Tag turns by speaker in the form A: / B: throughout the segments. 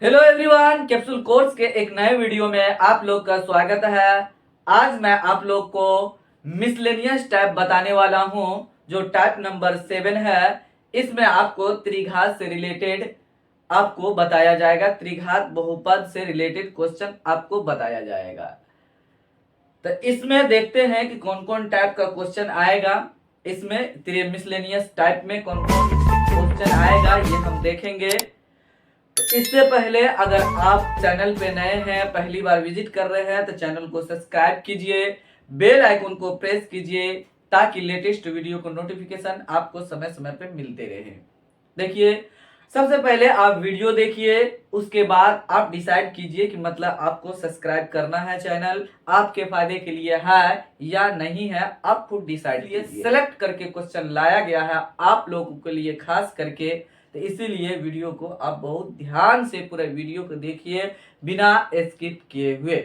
A: Hello everyone, capsule course के एक नए वीडियो में आप लोग का स्वागत है। आज मैं आप लोग को मिसलेनियस टाइप बताने वाला हूं, जो टाइप नंबर 7 है। इसमें आपको त्रिघात से रिलेटेड आपको बताया जाएगा, त्रिघात बहुपद से रिलेटेड क्वेश्चन आपको बताया जाएगा। तो इसमें देखते हैं कि कौन कौन टाइप का क्वेश्चन आएगा। इसमें मिसलेनियस टाइप में कौन कौन क्वेश्चन आएगा ये हम देखेंगे। इससे पहले अगर आप चैनल पे नए हैं, पहली बार विजिट कर रहे हैं, तो चैनल को सब्सक्राइब कीजिए, बेल आइकन को प्रेस कीजिए ताकि लेटेस्ट वीडियो को नोटिफिकेशन आपको समय समय पे मिलते रहे। देखिए, सबसे पहले आप वीडियो देखिए, उसके बाद आप डिसाइड कीजिए कि मतलब आपको सब्सक्राइब करना है, चैनल आपके फायदे के लिए है या नहीं है, आप खुद डिसाइड कीजिए। सेलेक्ट करके क्वेश्चन लाया गया है आप लोगों के लिए खास करके, तो इसीलिए वीडियो को आप बहुत ध्यान से पूरे वीडियो को देखिए बिना स्किप किए हुए।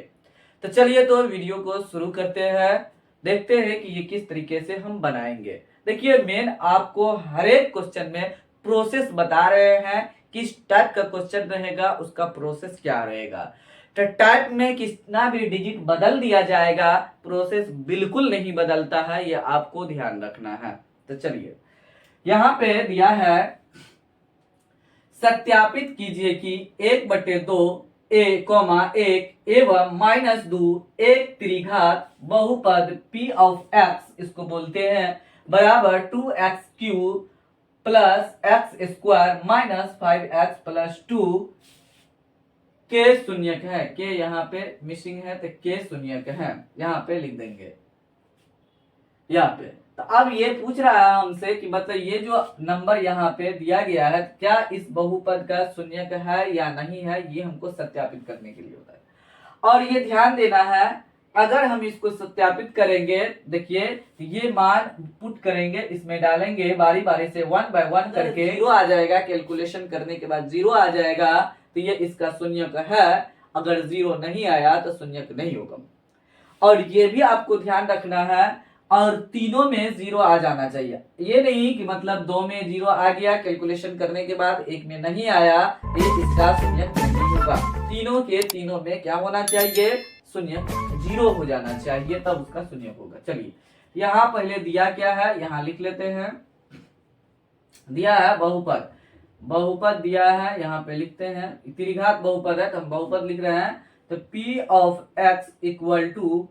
A: तो चलिए तो वीडियो को शुरू करते हैं, देखते हैं कि ये किस तरीके से हम बनाएंगे। देखिए, मेन आपको हर एक क्वेश्चन में प्रोसेस बता रहे हैं, किस टाइप का क्वेश्चन रहेगा उसका प्रोसेस क्या रहेगा। तो टाइप में कितना भी डिजिट बदल दिया जाएगा, प्रोसेस बिल्कुल नहीं बदलता है, ये आपको ध्यान रखना है। तो चलिए, यहां पे दिया है, सत्यापित कीजिए कि 1/2 1 एवं -2 एक त्रिघात बहुपद p ऑफ x, इसको बोलते हैं, बराबर 2x³ plus x square minus 5x plus 2 के शून्यक है। के यहाँ पे मिसिंग है तो के शून्यक है, यहाँ पे लिख देंगे यहाँ पे। तो अब ये पूछ रहा है हमसे कि मतलब ये जो नंबर यहाँ पे दिया गया है, क्या इस बहुपद का शून्यक है या नहीं है, ये हमको सत्यापित करने के लिए होता है। और ये ध्यान देना है, अगर हम इसको सत्यापित करेंगे, देखिए ये मान पुट करेंगे, इसमें डालेंगे बारी बारी से 1 बाय 1 करके, जीरो आ जाएगा, कैलकुलेशन करने के बाद जीरो आ जाएगा, तो ये इसका शून्यक है। अगर जीरो नहीं आया तो शून्यक नहीं होगा। और ये भी आपको ध्यान रखना है, और तीनों में जीरो आ जाना चाहिए। ये नहीं कि मतलब दो में जीरो आ गया, कैलकुलेशन करने के बाद एक में नहीं आया, ये इसका शून्यक नहीं होगा। तीनों के तीनों में क्या होना चाहिए, शून्य जीरो हो जाना चाहिए, तब उसका शून्य होगा। चलिए, यहाँ पहले दिया क्या है, यहाँ लिख लेते हैं। दिया है बहुपद, बहुपद दिया है, यहाँ पे लिखते हैं। त्रिघात बहुपद है तो हम बहुपद लिख रहे हैं। तो p of x equal two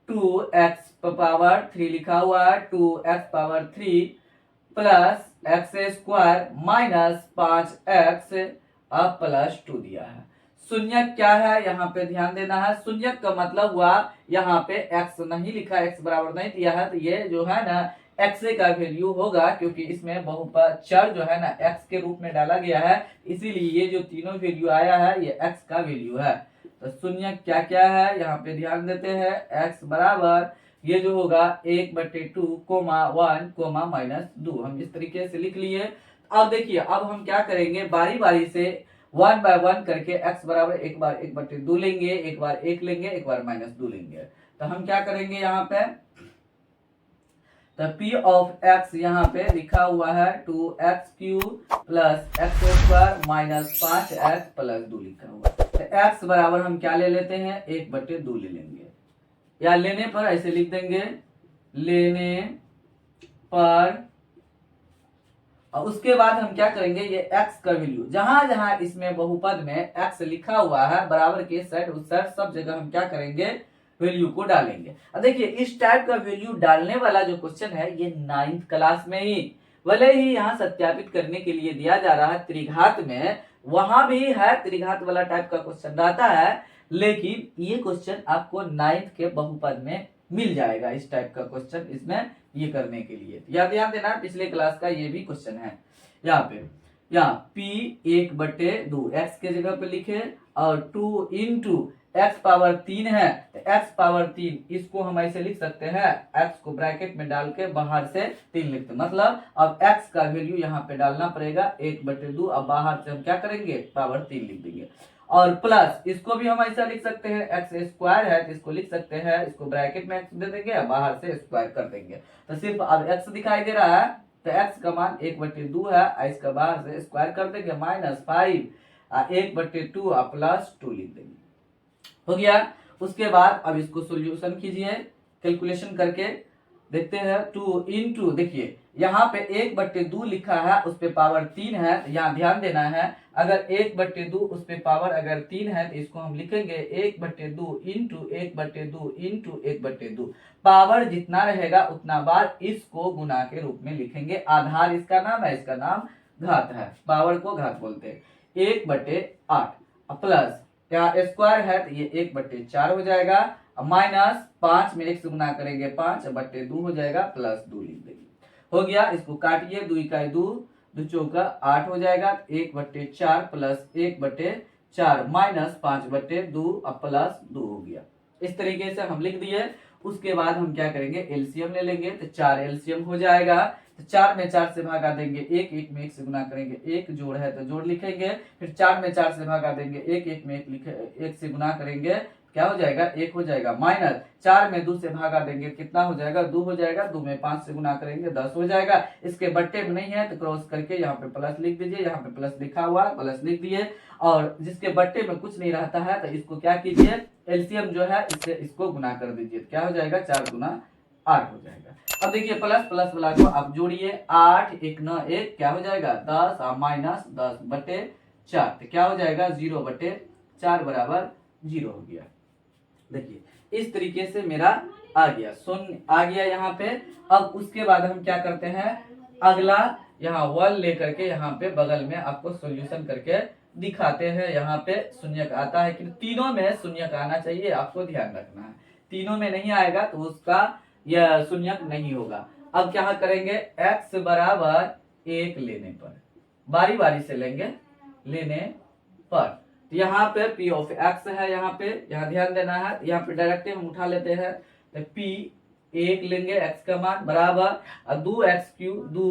A: 2x power 3 लिखा हुआ है, 2x power 3 plus x square minus 5x plus 2 दिया है। शून्यक क्या है, यहाँ पे ध्यान देना है। शून्यक का मतलब हुआ, यहाँ पे x नहीं लिखा, x बराबर नहीं दिया है, तो ये जो है ना x का वैल्यू होगा, क्योंकि इसमें बहुपद चर जो है ना x के रूप में डाला गया है, इसीलिए ये जो तीनों वैल्यू आया है ये x का वैल्यू है। तो शून्य क्या क्या है, यहाँ पे ध्यान देते हैं। x बराबर ये जो होगा 1/2 कोमा 1 कोमा -2, हम इस तरीके से लिख लिए। अब देखिए, अब हम क्या करेंगे, बारी बारी से 1 बाय 1 करके x बराबर एक बार 1/2 लेंगे, एक बार 1 लेंगे, एक बार -2 लेंगे। तो हम क्या करेंगे यहाँ पे, तो p ऑफ x यहाँ पे लिखा हुआ है 2x³ plus x square minus 5x plus 2 लिखा हुआ। तो x बराबर हम क्या ले लेते हैं, 1/2 ले लेंगे, या लेने पर ऐसे लिख देंगे, लेने पर। और उसके बाद हम क्या करेंगे, ये x का वैल्यू जहां जहां इसमें बहुपद में x लिखा हुआ है, बराबर के साइड उस साइड सब जगह हम क्या करेंगे, वैल्यू को डालेंगे। अब देखिए, इस टाइप का वैल्यू डालने वाला जो क्वेश्चन है ये 9th क्लास में ही, भले ही यहाँ सत्यापित करने के लिए दिया जा रहा है त्रिघात में, वहां भी है त्रिघात वाला टाइप का क्वेश्चन रहता है, लेकिन ये क्वेश्चन आपको 9th के बहुपद में मिल जाएगा। इस टाइप का क्वेश्चन इसमें ये करने के लिए याद देना, पिछले क्लास का ये भी क्वेश्चन है। यहाँ पे यहाँ p 1/2 x के जगह पे लिखे, और 2 इंटू एक्स पावर 3 है, तो x पावर 3 इसको हम ऐसे लिख सकते हैं, x को ब्रैकेट में डाल के बाहर से 3 लिखते, मतलब अब x का वैल्यू यहाँ पे डालना पड़ेगा 1/2, अब बाहर से हम क्या करेंगे, पावर 3 लिख देंगे। और प्लस इसको भी हम ऐसा लिख सकते हैं, एक्स स्क्वायर है तो इसको लिख सकते हैं, इसको ब्रैकेट में एक्स दे देंगे, बाहर से स्क्वायर कर देंगे, तो सिर्फ अब एक्स दिखाई दे रहा है, तो एक्स का मान 1/2 है, इसका बाहर से स्क्वायर कर देंगे, -5 1/2 प्लस 2 लिख देंगे। हो गया। उसके बाद अब इसको सोल्यूशन कीजिए कैलकुलेशन करके देखते हैं। 2 इंटू, देखिए यहाँ पे 1/2 लिखा है, उस पे पावर 3 है, तो यहाँ ध्यान देना है। अगर 1/2 उस पे पावर अगर 3 है तो इसको हम लिखेंगे 1/2 इंटू 1/2 इंटू 1/2। पावर जितना रहेगा उतना बार इसको गुना के रूप में लिखेंगे। आधार इसका नाम है, इसका नाम घात है, पावर को घात बोलते हैं। 1/8 प्लस यहाँ स्क्वायर है तो ये 1/4 हो जाएगा, माइनस 5 में 1 से गुना करेंगे 5/2 हो जाएगा, प्लस 2 लिख देंगे। हो गया। इसको काटिए, 2 इकाई 2, 2 चौका 8 हो जाएगा। 1/4 प्लस 1/4 माइनस 5/2 प्लस 2 हो गया। इस तरीके से हम लिख दिए। उसके बाद हम क्या करेंगे, एलसीएम ले लेंगे, तो 4 एलसीएम हो जाएगा। तो 4 में 4 से भागा देंगे 1, 1 में 1 से गुना करेंगे 1, जोड़ है तो जोड़ लिखेंगे। फिर 4 में 4 से भागा देंगे 1, 1 में 1 से गुना करेंगे, क्या हो जाएगा, 1 हो जाएगा। माइनस 4 में 2 से भागा देंगे, कितना हो जाएगा, 2 हो जाएगा। 2 में 5 से गुना करेंगे 10 हो जाएगा। इसके बट्टे में नहीं है तो क्रॉस करके यहाँ पे प्लस लिख दीजिए। यहाँ पे प्लस लिखा हुआ है, प्लस लिख दिए। और जिसके बट्टे में कुछ नहीं रहता है तो इसको क्या कीजिए, एलसीएम जो है इससे इसको गुना कर दीजिए, क्या हो जाएगा, 4 गुना 8 हो जाएगा। अब देखिए प्लस प्लस वाला को आप जोड़िए, 8 1 9 1 क्या हो जाएगा, 10 और माइनस 10/4, तो क्या हो जाएगा, 0/4 बराबर 0 हो गया। देखिए इस तरीके से मेरा आ गया, शून्य आ गया यहाँ पे। अब उसके बाद हम क्या करते हैं, अगला यहाँ 1 लेकर के यहाँ पे बगल में आपको सॉल्यूशन करके दिखाते हैं। यहाँ पे शून्यक आता है कि तीनों में शून्यक आना चाहिए, आपको ध्यान रखना है। तीनों में नहीं आएगा तो उसका यह शून्यक नहीं होगा। अब क्या करेंगे, x बराबर 1 लेने पर, बारी बारी से लेंगे, लेने पर यहाँ पे p ऑफ x है, यहाँ पे यहाँ ध्यान देना है। यहाँ पे डायरेक्ट हम उठा लेते हैं तो p 1 लेंगे, x का मान बराबर 2x³ 2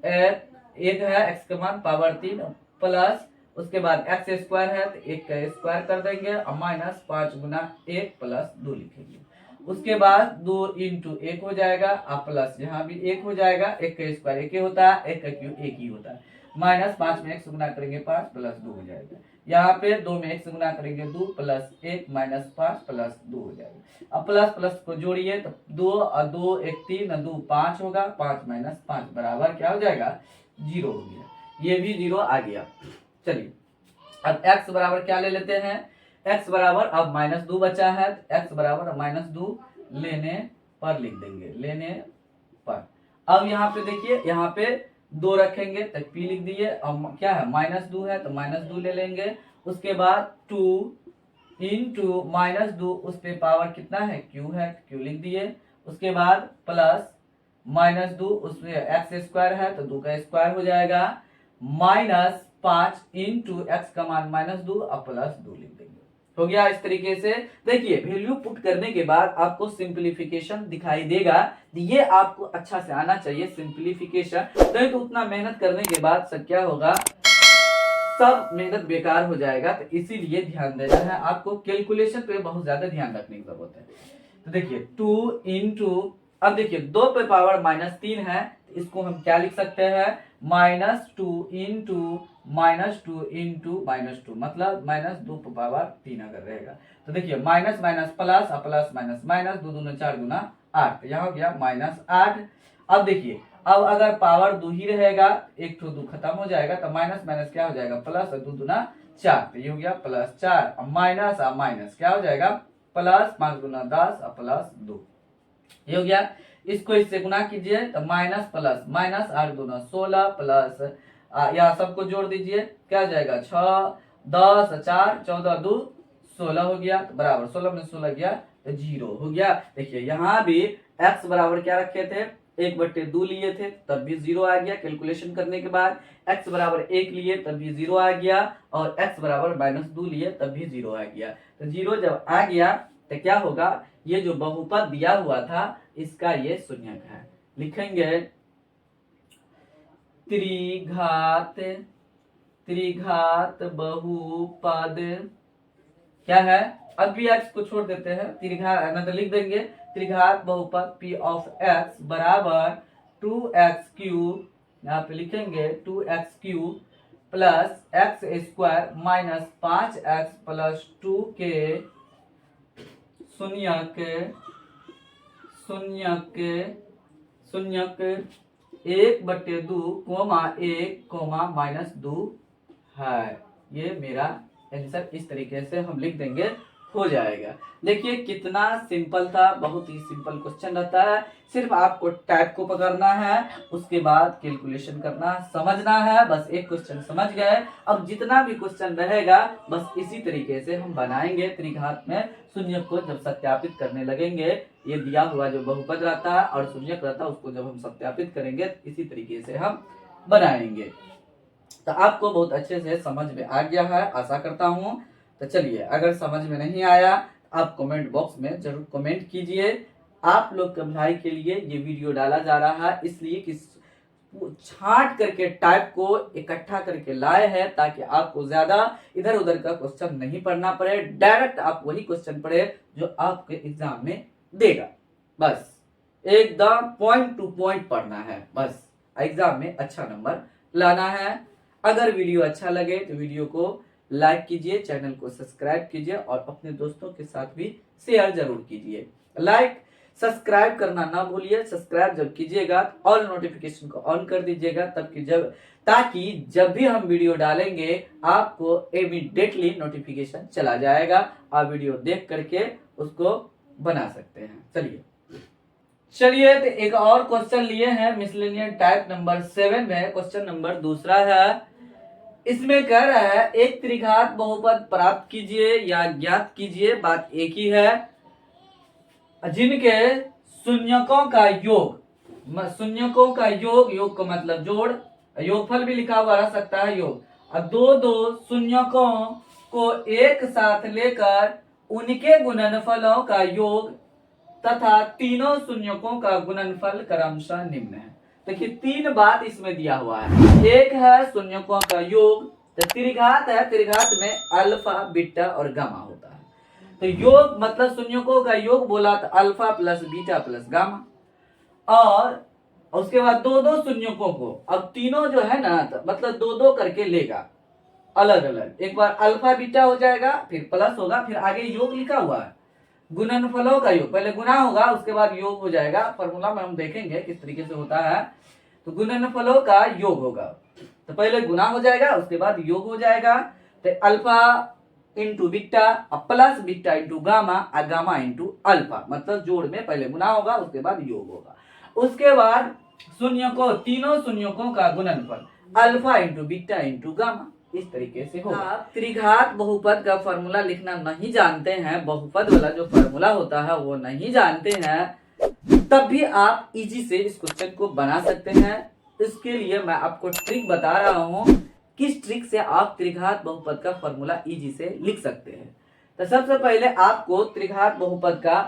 A: 1 है, x का मान पावर 3 प्लस उसके बाद x स्क्वायर है तो 1 का स्क्वायर कर देंगे और माइनस 5 गुना 1 प्लस 2 लिखेंगे। उसके बाद 2 इंटू 1 हो जाएगा और प्लस यहाँ भी 1 हो जाएगा। 1 का स्क्वायर 1 ही होता है, 1 का क्यूब 1 ही होता है। माइनस 5 में 1 से गुना करेंगे 5 प्लस 2 हो जाएगा। यहाँ पे 2 में 1 से गुना करेंगे 2 प्लस 1 माइनस 5 प्लस 2 हो जाएगा। अब प्लस प्लस को जोड़िए तो 2 और 2 1 3 और 2 5 होगा, 5 माइनस 5 बराबर क्या हो जाएगा, 0 हो गया। ये भी 0 आ गया। चलिए अब x बराबर क्या ले लेते हैं, x बराबर अब -2 बचा है, x बराबर -2 लेने पर लिख देंगे, लेने पर। अब यहाँ पे देखिए, यहाँ पे 2 रखेंगे तो p लिख दिए, अब क्या है -2 है तो -2 ले लेंगे। उसके बाद 2 इंटू -2 उस पे पावर कितना है, q है, q लिख दिए। उसके बाद प्लस -2 उसमें x स्क्वायर है तो 2 का स्क्वायर हो जाएगा, माइनस 5 इंटू एक्स का मान -2 और प्लस 2 लिख देंगे। हो गया। इस तरीके से देखिए वैल्यू पुट करने के बाद आपको सिंप्लीफिकेशन दिखाई देगा, ये आपको अच्छा से आना चाहिए सिंप्लीफिकेशन। नहीं तो उतना मेहनत करने के बाद सब क्या होगा, सब मेहनत बेकार हो जाएगा। तो इसीलिए ध्यान देना है आपको, कैलकुलेशन पे बहुत ज्यादा ध्यान रखने की जरूरत है। तो देखिए 2 इंटू, अब देखिए 2 पे पावर -3 है तो इसको हम क्या लिख सकते हैं, -2 इंटू -2 इंटू -2, मतलब -2 पे पावर 3 अगर रहेगा तो देखिए माइनस माइनस प्लस और प्लस माइनस माइनस, 2 दूना 4 गुना 8, यहाँ हो गया -8। अब देखिए अब अगर पावर 2 ही रहेगा, 1 तो 2 खत्म हो जाएगा तो माइनस माइनस क्या हो जाएगा, प्लस, 2 दूना 4, तो ये हो गया +4 माइनस और माइनस क्या हो जाएगा, प्लस 5 गुना 10 और प्लस 2, ये हो गया। इसको इससे गुना कीजिए तो माइनस प्लस माइनस 8 दूना 16 प्लस यहाँ सबको जोड़ दीजिए, क्या हो जाएगा 6 10 4 14 2 16 हो गया, तो बराबर 16 में 16 गया तो 0 हो गया। देखिए यहाँ भी x बराबर क्या रखे थे, 1/2 लिए थे तब भी 0 आ गया। कैलकुलेशन करने के बाद x बराबर 1 लिए तब भी 0 आ गया, और x बराबर -2 लिए तब भी 0 आ गया। तो 0 जब आ गया तो क्या होगा, ये जो बहुपद दिया हुआ था इसका ये शून्यक है। लिखेंगे त्रिघात बहुपद क्या है, अब भी x को छोड़ देते हैं, त्रिघात मतलब लिख देंगे त्रिघात बहुपद p ऑफ x बराबर 2x क्यूब, यहाँ पे लिखेंगे 2x cube plus x square minus 5x plus 2 के शून्यक 1/2 कोमा 1 कोमा माइनस 2 है। ये मेरा आंसर इस तरीके से हम लिख देंगे, हो जाएगा। देखिए कितना सिंपल था, बहुत ही सिंपल क्वेश्चन रहता है। सिर्फ आपको टाइप को पकड़ना है, उसके बाद कैलकुलेशन करना, समझना है। बस एक क्वेश्चन समझ गए, अब जितना भी क्वेश्चन रहेगा बस इसी तरीके से हम बनाएंगे। त्रिघात में शून्य को जब सत्यापित करने लगेंगे, ये दिया हुआ जो बहुपद रहता है और शून्य रहता है उसको जब हम सत्यापित करेंगे इसी तरीके से हम बनाएंगे। तो आपको बहुत अच्छे से समझ में आ गया है, आशा करता हूँ। तो चलिए, अगर समझ में नहीं आया आप कमेंट बॉक्स में जरूर कमेंट कीजिए। आप लोग के भलाई के लिए ये वीडियो डाला जा रहा है, इसलिए कि छांट करके टाइप को इकट्ठा करके लाए हैं, ताकि आपको ज्यादा इधर उधर का क्वेश्चन नहीं पढ़ना पड़े। डायरेक्ट आप वही क्वेश्चन पढ़े जो आपके एग्जाम में देगा। बस एकदम पॉइंट टू पॉइंट पढ़ना है, बस एग्जाम में अच्छा नंबर लाना है। अगर वीडियो अच्छा लगे तो वीडियो को लाइक कीजिए, चैनल को सब्सक्राइब कीजिए और अपने दोस्तों के साथ भी शेयर जरूर कीजिए। लाइक सब्सक्राइब करना ना भूलिए। सब्सक्राइब जब कीजिएगा ऑल नोटिफिकेशन को ऑन कर दीजिएगा, ताकि जब भी हम वीडियो डालेंगे आपको इमीडिएटली नोटिफिकेशन चला जाएगा। आप वीडियो देख करके उसको बना सकते हैं। चलिए तो एक और क्वेश्चन लिए हैं मिसलेनियस टाइप नंबर 7 में। क्वेश्चन नंबर दूसरा है, इसमें कह रहा है एक त्रिघात बहुपद प्राप्त कीजिए या ज्ञात कीजिए। बात एक ही है, जिनके शून्यकों का योग का मतलब जोड़, योगफल भी लिखा हुआ रह सकता है योग, और दो शून्यकों को एक साथ लेकर उनके गुणनफलों का योग तथा तीनों शून्यकों का गुणनफल क्रमशः निम्न है। देखिए 3 बात इसमें दिया हुआ है। एक है शून्यकों का योग, तो त्रिघात है, त्रिघात में अल्फा बीटा और गामा होता है। तो योग मतलब शून्यकों का योग बोला तो alpha plus beta plus gamma, और उसके बाद दो शून्यकों को, अब तीनों जो है ना तो मतलब दो करके लेगा अलग अलग। एक बार अल्फा बीटा हो जाएगा, फिर प्लस होगा, फिर आगे योग लिखा हुआ है गुणनफलों का योग, पहले गुना होगा उसके बाद योग हो जाएगा। फॉर्मूला में हम देखेंगे किस तरीके से होता है। तो गुणनफलों का योग होगा, तो पहले गुना हो जाएगा उसके बाद योग हो जाएगा। तो alpha into beta plus beta into gamma और गामा इंटू अल्फा, मतलब जोड़ में पहले गुना होगा उसके बाद योग होगा। उसके बाद तीनों शून्यकों का गुणनफल alpha into beta into gamma, इस तरीके से होगा। आप त्रिघात बहुपद का फॉर्मूला लिखना नहीं जानते हैं, बहुपद वाला जो फॉर्मूला होता है वो नहीं जानते हैं, तब भी आप इजी से इस क्वेश्चन को बना सकते हैं। इसके लिए मैं आपको ट्रिक बता रहा हूँ, किस ट्रिक से आप त्रिघात बहुपद का फॉर्मूला इजी से लिख सकते हैं। तो सबसे पहले आपको त्रिघात बहुपद का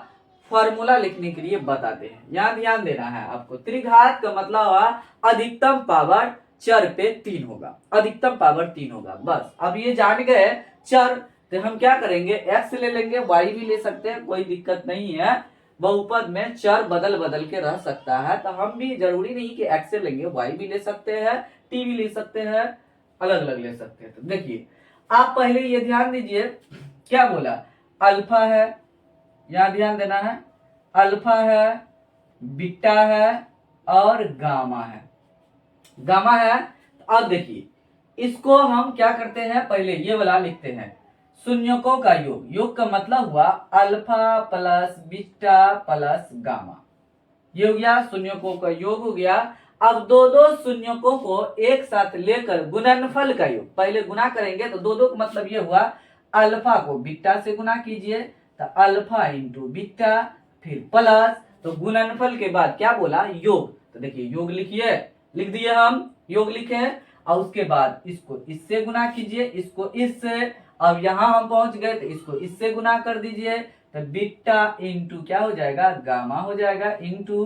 A: फॉर्मूला लिखने के लिए बताते हैं। यहाँ ध्यान देना है आपको। त्रिघात का मतलब हुआ अधिकतम पावर चर पे 3 होगा, अधिकतम पावर 3 होगा। बस अब ये जान गए चर, तो हम क्या करेंगे, एक्स ले लेंगे, वाई भी ले सकते हैं, कोई दिक्कत नहीं है। बहुपद में चर बदल बदल के रह सकता है, तो हम भी जरूरी नहीं कि एक्स लेंगे, वाई भी ले सकते हैं, टी भी ले सकते हैं, अलग अलग ले सकते हैं। तो देखिए आप पहले ये ध्यान दीजिए, क्या बोला, अल्फा है, यहां ध्यान देना है, अल्फा है, बीटा है और गामा है। गामा है। अब देखिए इसको हम क्या करते हैं, पहले ये वाला लिखते हैं शून्यकों का योग। योग का मतलब हुआ alpha plus beta plus gamma, ये हो गया शून्यकों का योग हो गया। अब दो शून्यकों को एक साथ लेकर गुणनफल का योग, पहले गुना करेंगे तो दो का मतलब ये हुआ अल्फा को बीटा से गुना कीजिए, तो अल्फा इंटू बीटा फिर प्लस, तो गुणनफल के बाद क्या बोला, योग। तो देखिए योग लिखिए, लिख दिए हम, योग लिखे, और उसके बाद इसको इससे गुना कीजिए, इसको इससे। अब यहां हम पहुंच गए तो इसको इससे गुना कर दीजिए, तो बीटा इंटू क्या हो जाएगा, गामा हो जाएगा, इंटू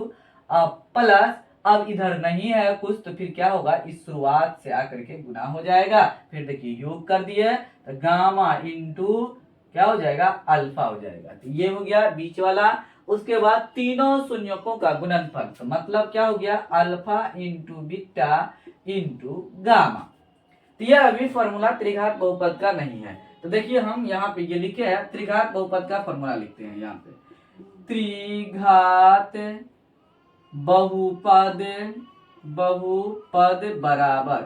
A: प्लस। अब इधर नहीं है कुछ तो फिर क्या होगा, इस शुरुआत से आकर के गुना हो जाएगा। फिर देखिए योग कर दिए तो गामा इंटू क्या हो जाएगा, अल्फा हो जाएगा। तो ये हो गया बीच वाला। उसके बाद तीनों शून्यकों का गुणनफल, तो मतलब क्या हो गया, alpha into beta into gamma. तो यह अभी फॉर्मूला त्रिघात बहुपद का नहीं है। तो देखिए हम यहाँ पे ये लिखे हैं त्रिघात बहुपद का फॉर्मूला लिखते हैं यहाँ पे, त्रिघात बहुपद बराबर,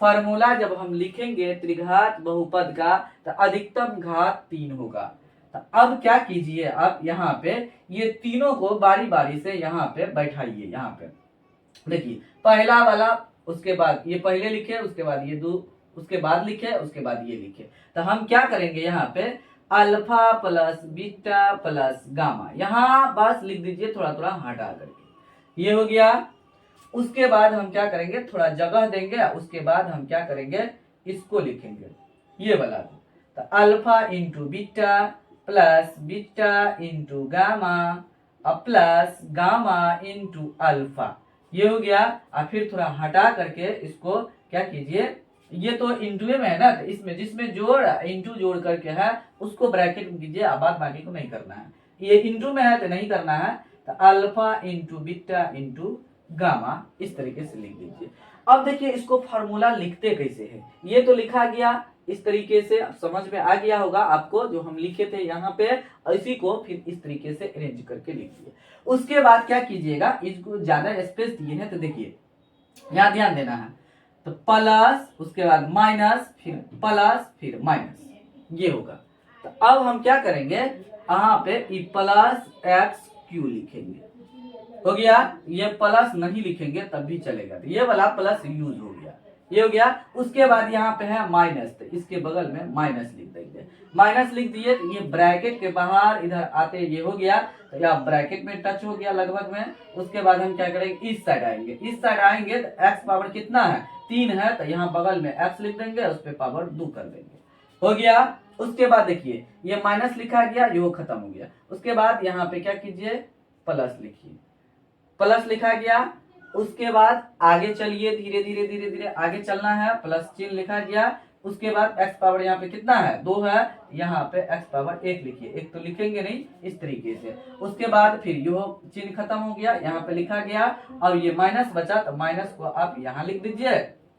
A: फॉर्मूला जब हम लिखेंगे त्रिघात बहुपद का तो अधिकतम घात 3 होगा। तो अब क्या कीजिए, आप यहाँ पे ये तीनों को बारी बारी से यहाँ पे बैठाइए। यहाँ पे देखिए पहला वाला, उसके बाद ये पहले लिखे, उसके बाद ये दो, उसके बाद लिखे, उसके बाद ये लिखे। तो हम क्या करेंगे यहाँ पे alpha plus beta plus gamma, यहाँ बस लिख दीजिए थोड़ा थोड़ा हटा करके, ये हो गया। उसके बाद हम क्या करेंगे, थोड़ा जगह देंगे, उसके बाद हम क्या करेंगे इसको लिखेंगे ये वाला। तो alpha into beta plus beta into gamma plus gamma into alpha, ये हो गया। और फिर थोड़ा हटा करके इसको क्या कीजिए, ये तो इंटू में है ना, तो इसमें जिसमें जोड़ इंटू जोड़ करके है उसको ब्रैकेट में कीजिए, अब बात बाकी को नहीं करना है। ये इंटू में है तो नहीं करना है। तो alpha into beta into gamma इस तरीके से लिख दीजिए। अब देखिए इसको फॉर्मूला लिखते कैसे है, ये तो लिखा गया इस तरीके से, समझ में आ गया होगा आपको जो हम लिखे थे यहाँ पे, इसी को फिर इस तरीके से अरेंज करके लिखिए। उसके बाद क्या कीजिएगा, इसको ज्यादा स्पेस दिए हैं तो देखिए यहाँ ध्यान देना है, तो प्लस उसके बाद माइनस फिर प्लस फिर माइनस, ये होगा। तो अब हम क्या करेंगे, यहाँ पे प्लस एक्स क्यू लिखेंगे, हो गया। ये प्लस नहीं लिखेंगे तब भी चलेगा, तो ये वाला प्लस यूज हो गया, ये हो गया। उसके बाद यहाँ पे है माइनस, तो इसके बगल में माइनस लिख देंगे, माइनस लिख दिए तो ये ब्रैकेट के बाहर इधर आते ये हो गया, तो यह ब्रैकेट में टच हो गया लगभग में। उसके बाद हम क्या करेंगे, इस साइड आएंगे, इस साइड आएंगे तो एक्स पावर कितना है 3 है, तो यहाँ बगल में एक्स लिख देंगे, उस पर पावर 2 कर देंगे, हो गया। उसके बाद देखिए ये माइनस लिखा गया, ये खत्म हो गया। उसके बाद यहाँ पे क्या कीजिए प्लस लिखिए, प्लस लिखा गया। उसके बाद आगे चलिए, धीरे धीरे धीरे धीरे आगे चलना है, प्लस चिन्ह लिखा गया। उसके बाद एक्स पावर यहाँ पे कितना है 2 है, यहाँ पे एक्स पावर 1 लिखिए, एक तो लिखेंगे नहीं इस तरीके से। उसके बाद फिर यो चिन्ह खत्म हो गया, यहाँ पे लिखा गया। अब ये माइनस बचा तो माइनस को आप यहाँ लिख दीजिए,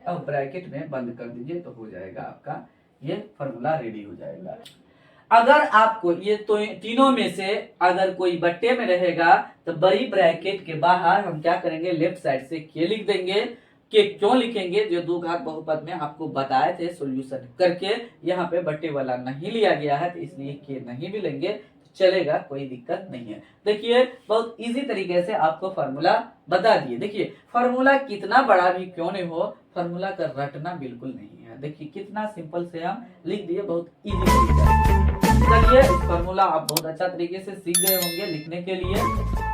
A: अब ब्रैकेट में बंद कर दीजिए, तो हो जाएगा आपका ये फॉर्मूला रेडी हो जाएगा। अगर आपको ये तो तीनों में से अगर कोई बट्टे में रहेगा तो बड़ी ब्रैकेट के बाहर हम क्या करेंगे, लेफ्ट साइड से के लिख देंगे। के क्यों लिखेंगे, जो दो घात बहुपद में आपको बताए थे सॉल्यूशन करके, यहाँ पे बट्टे वाला नहीं लिया गया है तो इसलिए के नहीं भी लेंगे तो चलेगा, कोई दिक्कत नहीं है। देखिए बहुत इजी तरीके से आपको फॉर्मूला बता दिए। देखिए फॉर्मूला कितना बड़ा भी क्यों नहीं हो, फॉर्मूला का रटना बिल्कुल नहीं है। देखिए कितना सिंपल से हम लिख दिए, बहुत इजी तरीका। चलिए इस फॉर्मूला आप बहुत अच्छा तरीके से सीख गए होंगे लिखने के लिए।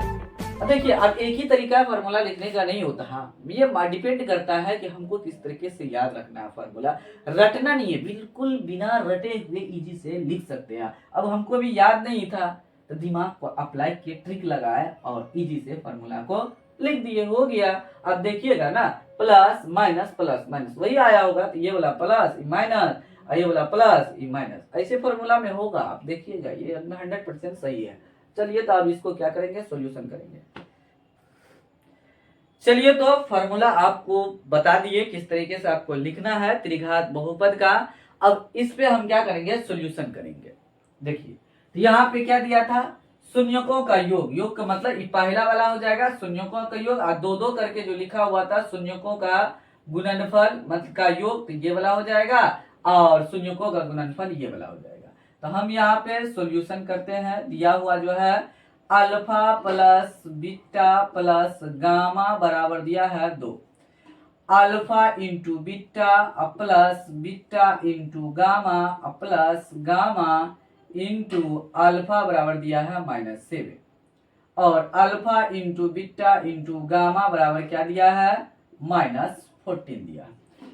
A: देखिए अब एक ही तरीका फॉर्मूला लिखने का नहीं होता, हाँ ये डिपेंड करता है कि हमको किस तरीके से याद रखना है। फॉर्मूला रटना नहीं है, बिल्कुल बिना रटे हुए इजी से लिख सकते हैं। अब हमको भी याद नहीं था तो दिमाग को अप्लाई किए, ट्रिक लगाए और इजी से फॉर्मूला को लिख दिए, हो गया। अब देखिएगा ना प्लस माइनस वही आया होगा, तो ये वाला प्लस माइनस, ये वाला प्लस माइनस, ऐसे फॉर्मूला में होगा। आप देखिएगा ये 100% सही है। चलिए तो अब इसको क्या करेंगे, सॉल्यूशन करेंगे। चलिए तो फॉर्मूला आपको बता दिए किस तरीके से आपको लिखना है त्रिघात बहुपद का। अब इस पे हम क्या करेंगे, सॉल्यूशन करेंगे। देखिए तो यहाँ पे क्या दिया था, शून्यकों का योग, योग का मतलब पहला वाला हो जाएगा शून्यकों का योग, और दो दो करके जो लिखा हुआ था शून्यकों का गुणनफल मतलब का योग, तो ये वाला हो जाएगा, और शून्यकों का गुणनफल ये वाला हो जाएगा। तो हम यहाँ पे सॉल्यूशन करते हैं। दिया हुआ जो है alpha plus beta plus gamma बराबर दिया है 2, alpha into beta plus beta into gamma plus gamma into alpha बराबर दिया है -7, और alpha into beta into gamma बराबर क्या दिया है -14 दिया।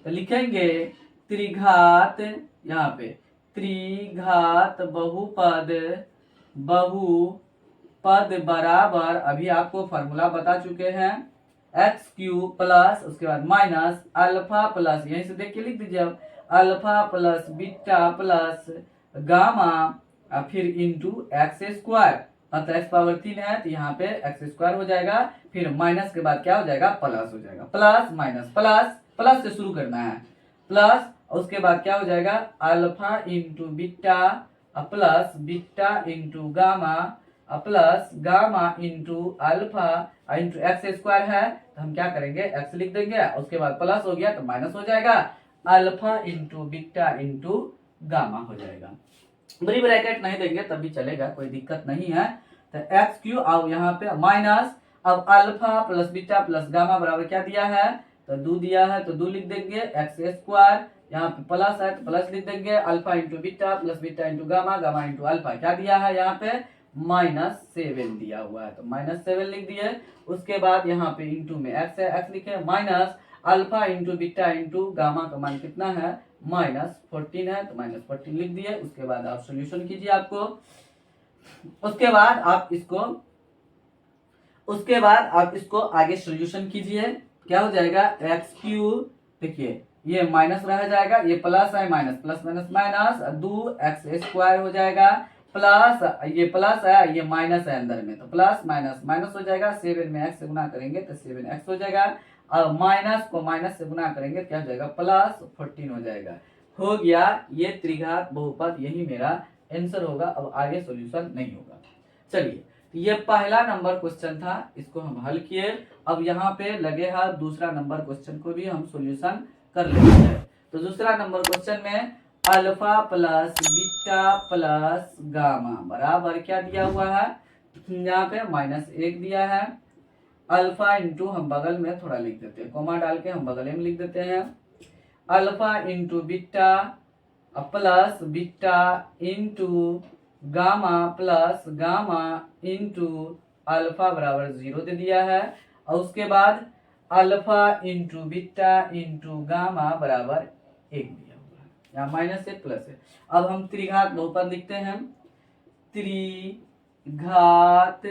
A: तो लिखेंगे त्रिघात, यहाँ पे त्रिघात बहुपद बराबर, अभी आपको फॉर्मूला बता चुके हैं, एक्स क्यूब प्लस उसके बाद माइनस अल्फा प्लस, यहीं से देख के लिख दीजिए अब, alpha plus beta plus gamma फिर इंटू एक्स स्क्वायर, मतलब एक्स पावर 3 है तो यहाँ पे एक्स स्क्वायर हो जाएगा, फिर माइनस के बाद क्या हो जाएगा प्लस हो जाएगा, प्लस माइनस प्लस, प्लस से शुरू करना है, प्लस उसके बाद क्या हो जाएगा alpha into beta plus beta into gamma plus gamma into alpha into x square है तो हम क्या करेंगे एक्स लिख देंगे, उसके बाद प्लस हो गया तो माइनस हो जाएगा, alpha into beta into gamma हो जाएगा। बड़ी ब्रैकेट नहीं देंगे तब भी चलेगा, कोई दिक्कत नहीं है। तो एक्स क्यू अब यहाँ पे माइनस, अब alpha plus beta plus gamma बराबर क्या दिया है तो 2 दिया है तो 2 लिख देंगे, एक्स स्क्वायर यहाँ पे प्लस है तो प्लस लिख देंगे, alpha into beta plus beta into gamma gamma into alpha क्या दिया है यहाँ पे -7 दिया हुआ है तो -7 लिख दिए। उसके बाद यहाँ पे इंटू में एक्स है, एक्स लिखे, minus alpha into beta into gamma का मान कितना है -14 है तो -14 लिख दिए। उसके बाद आप सोल्यूशन कीजिए आपको, उसके बाद आप इसको आगे सोल्यूशन कीजिए, क्या हो जाएगा एक्स क्यू, देखिए ये माइनस रह जाएगा, ये प्लस है minus plus minus minus 2 x square हो जाएगा, प्लस ये प्लस है ये माइनस है अंदर में तो प्लस माइनस माइनस हो जाएगा, 7 में एक्स से गुना करेंगे तो 7x हो जाएगा, और माइनस को माइनस से गुना करेंगे क्या हो जाएगा +14 हो जाएगा। हो गया ये त्रिघात बहुपद, यही मेरा आंसर होगा। अब आगे सॉल्यूशन नहीं होगा। चलिए ये पहला नंबर क्वेश्चन था, इसको हम हल किए। अब यहाँ पे लगे हाथ दूसरा नंबर क्वेश्चन को भी हम सॉल्यूशन कर लेते हैं। तो दूसरा नंबर क्वेश्चन में alpha plus beta plus gamma बराबर क्या दिया हुआ है, यहाँ पे -1 दिया है, अल्फा इंटू हम बगल में थोड़ा लिख देते हैं, कोमा डाल के हम बगल में लिख देते हैं, alpha into beta plus beta into gamma plus gamma into alpha बराबर 0 दे दिया है, और उसके बाद alpha into beta into gamma बराबर 1 दिया हुआ है, यहाँ माइनस है प्लस है। अब हम त्रिघात बहुपद लिखते हैं, त्रिघात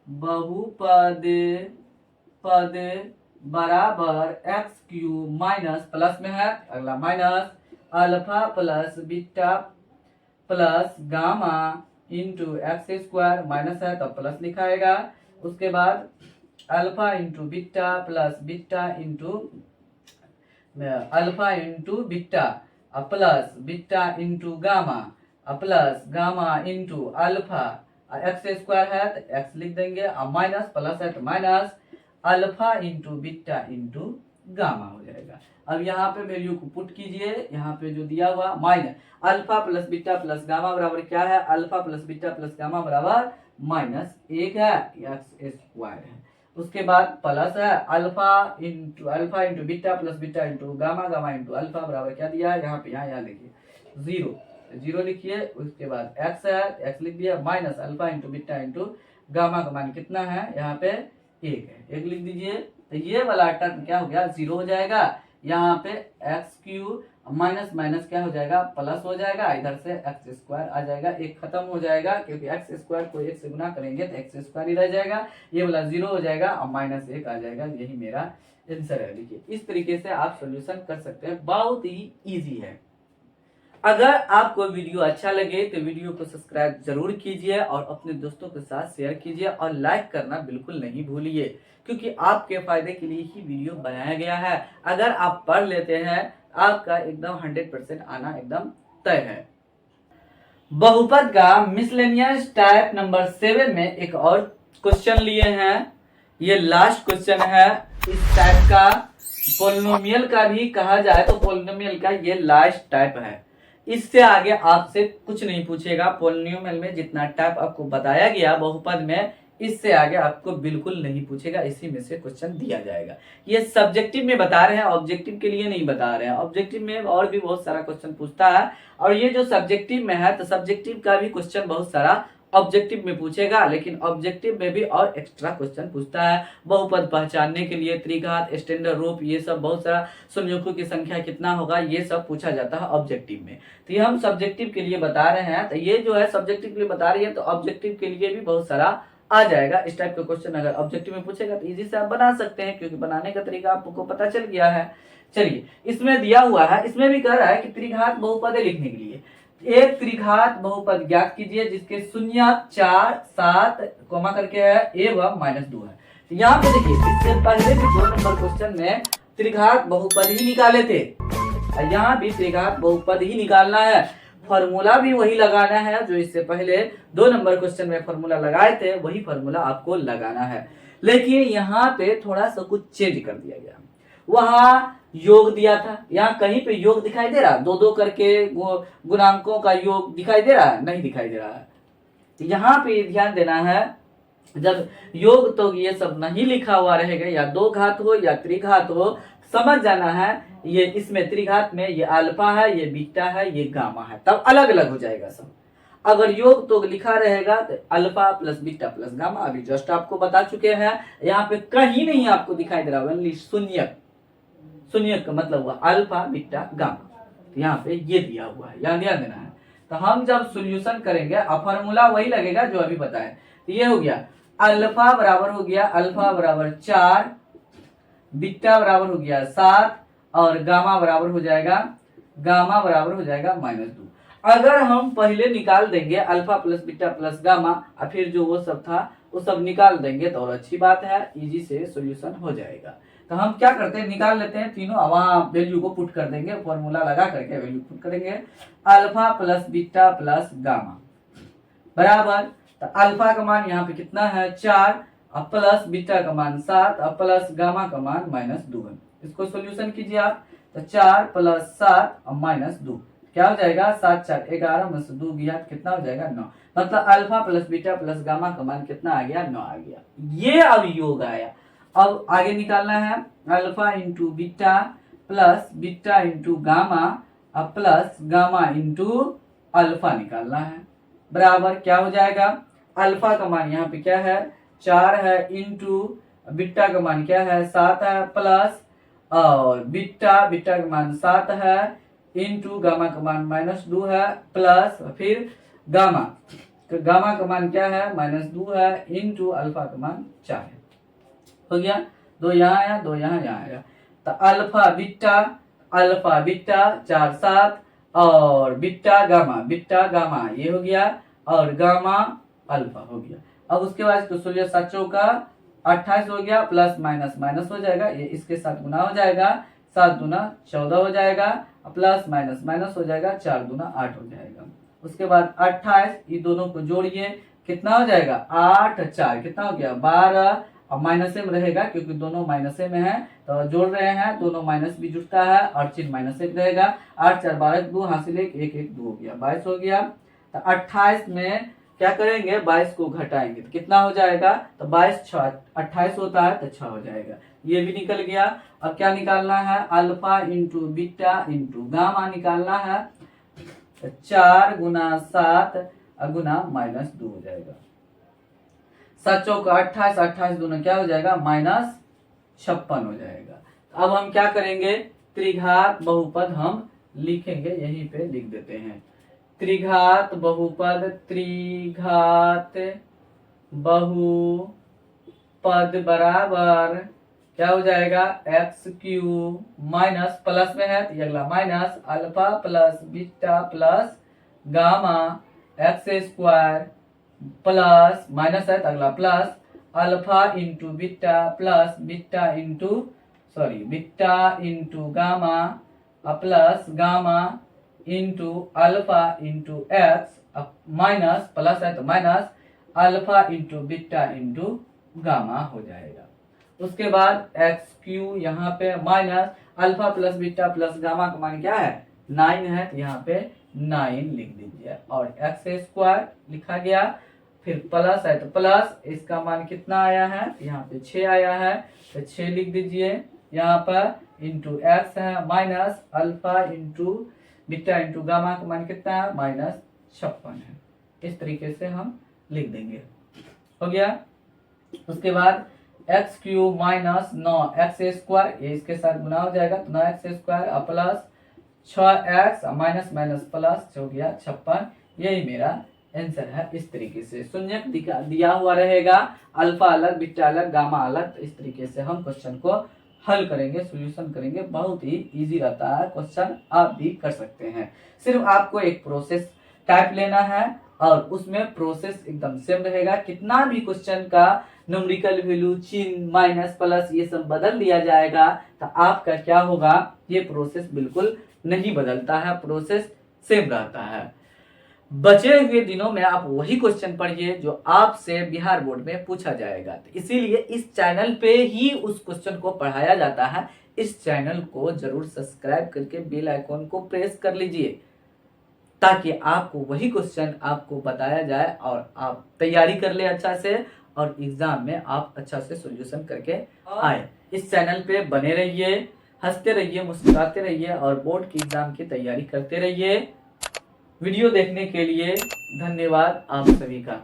A: बहुपद पद बराबर एक्स क्यू माइनस प्लस में है अगला minus alpha plus beta plus gamma into x square, minus है तो प्लस लिखाएगा। उसके बाद alpha into beta plus beta into alpha into beta plus beta into gamma plus gamma into alpha, x square है तो x लिख देंगे, और minus plus है तो minus alpha into beta into gamma हो जाएगा। अब यहाँ पे वैल्यू को पुट कीजिए, यहाँ पे जो दिया हुआ minus alpha plus beta plus gamma बराबर क्या है, alpha plus beta plus gamma बराबर -1 है, एक्स स्क्वायर है। उसके बाद प्लस है alpha into beta plus beta into gamma gamma into alpha बराबर क्या दिया है, यहाँ पे यहाँ देखिए 0 लिखिए। उसके बाद एक्स है, एक्स लिख दिया, minus alpha into beta into gamma का मान कितना है, यहाँ पे 1 है, 1 लिख दीजिए। तो ये वाला टर्म क्या हो गया 0 हो जाएगा, यहाँ पे एक्स क्यू माइनस माइनस क्या हो जाएगा प्लस हो जाएगा, इधर से एक्स स्क्वायर आ जाएगा, 1 खत्म हो जाएगा क्योंकि एक्स स्क्वायर को 1 से गुना करेंगे तो एक्स स्क्वायर ही रह जाएगा, ये वाला 0 हो जाएगा और -1 आ जाएगा। यही मेरा आंसर है। देखिए इस तरीके से आप सॉल्यूशन कर सकते हैं, बहुत ही इजी है। अगर आपको वीडियो अच्छा लगे तो वीडियो को सब्सक्राइब जरूर कीजिए और अपने दोस्तों के साथ शेयर कीजिए और लाइक करना बिल्कुल नहीं भूलिए, क्योंकि आपके फायदे के लिए ही वीडियो बनाया गया है। अगर आप पढ़ लेते हैं आपका एकदम 100% आना एकदम तय है। बहुपद का मिसलेनियस टाइप नंबर 7 में एक और क्वेश्चन लिए हैं, ये लास्ट क्वेश्चन है इस टाइप का। पोलिनोमियल का भी कहा जाए तो पोलिनोमियल का ये लास्ट टाइप है, इससे आगे आपसे कुछ नहीं पूछेगा। पोलिनोमियल में जितना टाइप आपको बताया गया बहुपद में, इससे आगे आपको बिल्कुल नहीं पूछेगा, इसी में से क्वेश्चन दिया जाएगा। ये सब्जेक्टिव में बता रहे हैं, ऑब्जेक्टिव के लिए नहीं बता रहे हैं। ऑब्जेक्टिव में और भी बहुत सारा क्वेश्चन पूछता है, और ये जो सब्जेक्टिव में है तो सब्जेक्टिव का भी क्वेश्चन बहुत सारा ऑब्जेक्टिव में पूछेगा, लेकिन ऑब्जेक्टिव में भी और एक्स्ट्रा क्वेश्चन पूछता है। बहुपद पहचानने के लिए त्रिघात, स्टैंडर्ड रूप, ये सब बहुत सारा, संयोजकों की संख्या कितना होगा, ये सब पूछा जाता है ऑब्जेक्टिव में। तो ये हम सब्जेक्टिव के लिए बता रहे हैं, तो ये जो है सब्जेक्टिव के लिए बता रही है, तो ऑब्जेक्टिव के लिए भी बहुत सारा आ जाएगा। इस टाइप का क्वेश्चन अगर ऑब्जेक्टिव में पूछेगा तो इजी से आप बना सकते हैं, क्योंकि बनाने का तरीका आपको पता चल गया है। चलिए इसमें दिया हुआ है, इसमें भी कह रहा है कि त्रिघात बहुपद लिखने के लिए एक त्रिघात बहुपद ज्ञात कीजिए जिसके शून्य 4 7 कोमा करके है एवं -2 है। तो यहाँ पे देखिए इससे पहले भी 2 नंबर क्वेश्चन में त्रिघात बहुपद ही निकाले थे, यहाँ भी त्रिघात बहुपद ही निकालना है, फॉर्मूला भी वही लगाना है जो इससे पहले 2 नंबर क्वेश्चन में फॉर्मूला लगाए थे, वही फॉर्मूला आपको लगाना है। लेकिन यहाँ पे थोड़ा सा कुछ चेंज कर दिया गया। वहां योग दिया था, यहाँ कहीं पे योग दिखाई दे रहा, 2-2 करके गुणांकों का योग दिखाई दे रहा है? नहीं दिखाई दे रहा है। यहाँ पे ध्यान देना है, जब योग तो ये सब नहीं लिखा हुआ रहेगा, या 2 घात हो या त्रिघात हो, समझ जाना है ये इसमें त्रिघात में ये अल्फा है, ये बीटा है, ये गामा है, तब अलग अलग हो जाएगा सब। अगर योग तो लिखा रहेगा तो alpha plus beta plus gamma, अभी जस्ट आपको बता चुके हैं। यहाँ पे कहीं नहीं आपको दिखाई दे रहा, ओनली शून्य, शून्य का मतलब हुआ अल्फा बीटा गामा, तो यहाँ पे ये दिया हुआ है, यहाँ ध्यान देना है। तो हम जब सोल्यूशन करेंगे, अब फॉर्मूला वही लगेगा जो अभी बताया। तो ये हो गया अल्फा बराबर हो गया, अल्फा बराबर 4, बीटा बराबर हो गया 7, और गामा बराबर हो जाएगा, गामा बराबर हो जाएगा -2। अगर हम पहले निकाल देंगे alpha plus beta plus gamma, और फिर जो वो सब था वो सब निकाल देंगे तो और अच्छी बात है, इजी से सॉल्यूशन हो जाएगा। तो हम क्या करते हैं, निकाल लेते हैं तीनों, वहां वैल्यू को पुट कर देंगे, फॉर्मूला लगा करके वैल्यू पुट करेंगे। Alpha plus beta plus gamma बराबर, तो अल्फा का मान यहाँ पे कितना है 4, अब प्लस बीटा का मान 7, अब प्लस गामा का मान -2 है। इसको सॉल्यूशन कीजिए आप, तो 4 प्लस 7 और -2 क्या हो जाएगा, 7 4 11 में से 2 गया कितना हो जाएगा 9। मतलब alpha plus beta plus gamma का मान कितना आ गया, 9 आ गया। ये अब योग आया। अब आगे निकालना है alpha into beta plus beta into gamma अब प्लस गामा इंटू अल्फा निकालना है, बराबर क्या हो जाएगा, अल्फा का मान यहाँ पे क्या है 4 है, इंटू बीटा का मान क्या है 7 है, प्लस और बीटा का मान 7 है, इंटू गामा का मान -2 है, प्लस फिर गामा, तो गामा का मान क्या है -2 है, इंटू अल्फा का मान 4 है। हो गया, 2 यहाँ आया, 2 यहाँ आया, तो अल्फा बीटा 4 7 और बीटा गामा ये हो गया, और गामा अल्फा हो गया। अब उसके बाद इसको 16 7 का 28 हो गया, प्लस माइनस माइनस हो जाएगा, ये इसके साथ गुना हो जाएगा, 7 दूना 14 हो जाएगा, प्लस माइनस माइनस हो जाएगा, 4 दूना 8 हो जाएगा। उसके बाद 28, ये दोनों को जोड़िए कितना हो जाएगा 8 4 कितना हो गया 12, अब माइनस में रहेगा क्योंकि दोनों माइनस में है, तो जोड़ रहे हैं, दोनों माइनस भी जुड़ता है और चिन्ह माइनस में रहेगा। 8 4 12 2 हासिल 1 1 1 2 हो गया, 22 हो गया। तो 28 में क्या करेंगे 22 को घटाएंगे तो कितना हो जाएगा, तो 22 6 28 होता है तो 6 हो जाएगा, ये भी निकल गया। अब क्या निकालना है, alpha into beta into gamma निकालना है, 4 गुना 7 गुना -2 हो जाएगा, 7 चौक 28 28 दोनों क्या हो जाएगा -56 हो जाएगा। अब हम क्या करेंगे, त्रिघात बहुपद हम लिखेंगे, यहीं पे लिख देते हैं, त्रिघात बहुपद बराबर क्या हो जाएगा x³ माइनस प्लस में है तो ये अगला minus alpha plus beta plus gamma x² plus minus है तो अगला plus alpha into beta plus beta into gamma plus gamma into alpha into x minus plus है तो minus alpha into beta into gamma हो जाएगा। उसके बाद x³ यहाँ पे minus alpha plus beta plus gamma का मान क्या है 9 है तो यहाँ पे 9 लिख दीजिए, और x² लिखा गया, फिर प्लस है तो प्लस इसका मान कितना आया है यहाँ पे 6 आया है तो 6 लिख दीजिए, यहाँ पर इंटू एक्स है minus alpha into beta into gamma का मान कितना है -56 है। इस तरीके से हम लिख देंगे, हो गया। उसके बाद x³ माइनस 9x² ये इसके साथ गुना हो जाएगा तो 9x² plus 6x minus minus plus हो गया 56, यही मेरा आंसर है। इस तरीके से शून्य दिया हुआ रहेगा, अल्फा अलग बीटा अलग गामा अलग, तो इस तरीके से हम क्वेश्चन को हल करेंगे, सॉल्यूशन करेंगे, बहुत ही इजी रहता है क्वेश्चन, आप भी कर सकते हैं। सिर्फ आपको एक प्रोसेस टाइप लेना है और उसमें प्रोसेस एकदम सेम रहेगा, कितना भी क्वेश्चन का न्यूमेरिकल वैल्यू चिन्ह माइनस प्लस ये सब बदल दिया जाएगा तो आपका क्या होगा, ये प्रोसेस बिल्कुल नहीं बदलता है, प्रोसेस सेम रहता है। बचे हुए दिनों में आप वही क्वेश्चन पढ़िए जो आपसे बिहार बोर्ड में पूछा जाएगा। तो इसीलिए इस चैनल पे ही उस क्वेश्चन को पढ़ाया जाता है। इस चैनल को जरूर सब्सक्राइब करके बेल आइकॉन को प्रेस कर लीजिए, ताकि आपको वही क्वेश्चन आपको बताया जाए और आप तैयारी कर ले अच्छा से, और एग्जाम में आप अच्छा से सॉल्यूशन करके आए। इस चैनल पे बने रहिए, हंसते रहिए, मुस्कुराते रहिए और बोर्ड की एग्जाम की तैयारी करते रहिए। वीडियो देखने के लिए धन्यवाद आप सभी का।